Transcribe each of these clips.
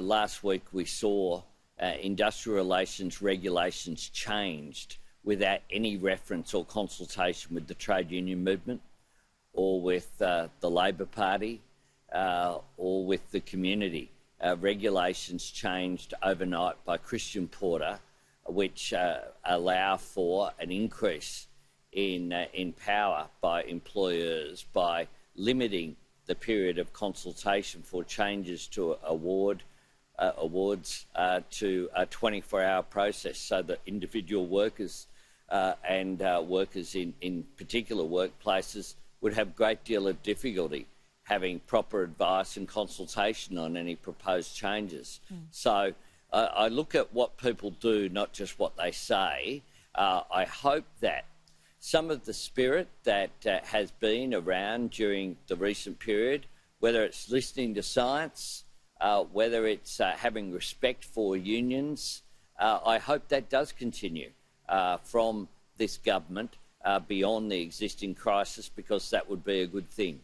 last week we saw industrial relations regulations changed without any reference or consultation with the trade union movement or with the Labor Party or with the community. Regulations changed overnight by Christian Porter, which allow for an increase in power by employers by limiting the period of consultation for changes to awards to a 24-hour process, so that individual workers and workers in particular workplaces would have a great deal of difficulty having proper advice and consultation on any proposed changes. So I look at what people do, not just what they say. I hope that some of the spirit that has been around during the recent period, whether it's listening to science, whether it's having respect for unions, I hope that does continue from this government beyond the existing crisis, because that would be a good thing.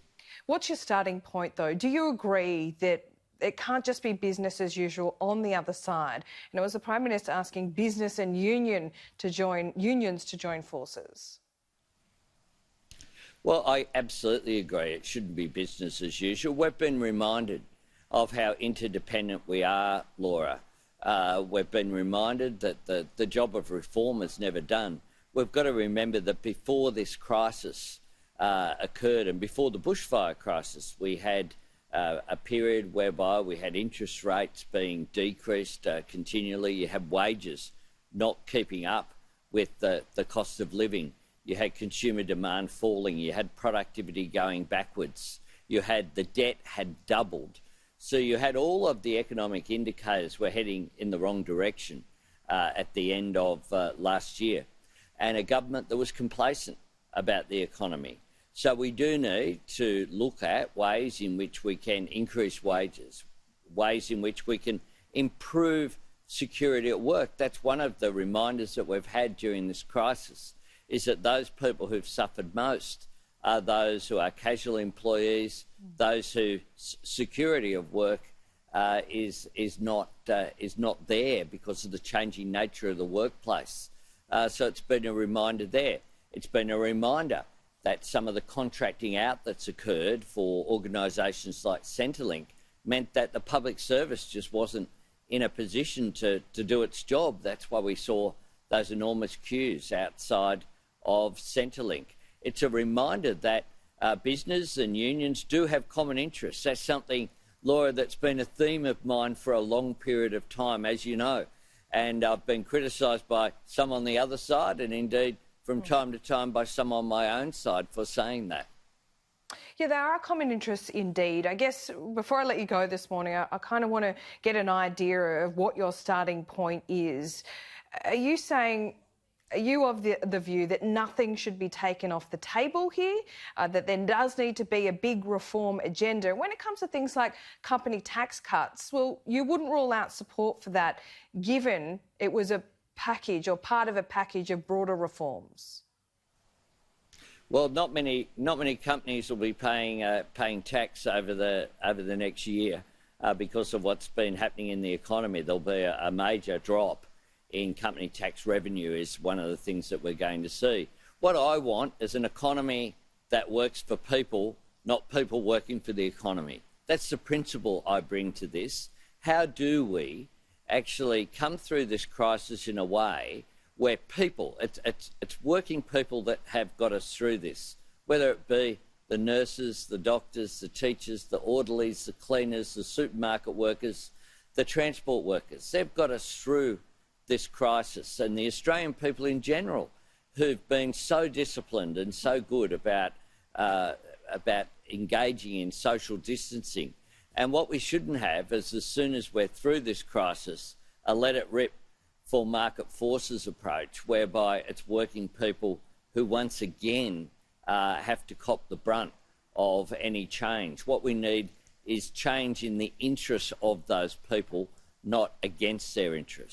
What's your starting point, though? Do you agree that it can't just be business as usual on the other side? And it was the Prime Minister asking business and unions to join forces. Well, I absolutely agree. It shouldn't be business as usual. We've been reminded of how interdependent we are, Laura. We've been reminded that the job of reform is never done. We've got to remember that before this crisis occurred, and before the bushfire crisis, we had a period whereby we had interest rates being decreased continually. You had wages not keeping up with the cost of living. You had consumer demand falling. You had productivity going backwards. You had the debt had doubled. So you had all of the economic indicators were heading in the wrong direction at the end of last year, and a government that was complacent about the economy. So we do need to look at ways in which we can increase wages, ways in which we can improve security at work. That's one of the reminders that we've had during this crisis, is that those people who've suffered most are those who are casual employees, those whose security of work is not there because of the changing nature of the workplace. So it's been a reminder there. It's been a reminder that some of the contracting out that's occurred for organisations like Centrelink meant that the public service just wasn't in a position to do its job. That's why we saw those enormous queues outside of Centrelink. It's a reminder that business and unions do have common interests. That's something, Laura, that's been a theme of mine for a long period of time, as you know. And I've been criticised by some on the other side, and indeed from time to time by some on my own side for saying that. Yeah, there are common interests indeed. I guess before I let you go this morning, I kind of want to get an idea of what your starting point is. Are you saying, are you of the view that nothing should be taken off the table here, that there does need to be a big reform agenda? When it comes to things like company tax cuts, well, you wouldn't rule out support for that, given it was a package or part of a package of broader reforms? Well, not many companies will be paying tax over the next year because of what's been happening in the economy. There'll be a major drop in company tax revenue, is one of the things that we're going to see. What I want is an economy that works for people, not people working for the economy. That's the principle I bring to this. How do we actually come through this crisis in a way where people, it's working people that have got us through this, whether it be the nurses, the doctors, the teachers, the orderlies, the cleaners, the supermarket workers, the transport workers. They've got us through this crisis, and the Australian people in general, who've been so disciplined and so good about engaging in social distancing. And what we shouldn't have is, as soon as we're through this crisis, a let it rip for market forces approach, whereby it's working people who once again have to cop the brunt of any change. What we need is change in the interests of those people, not against their interests.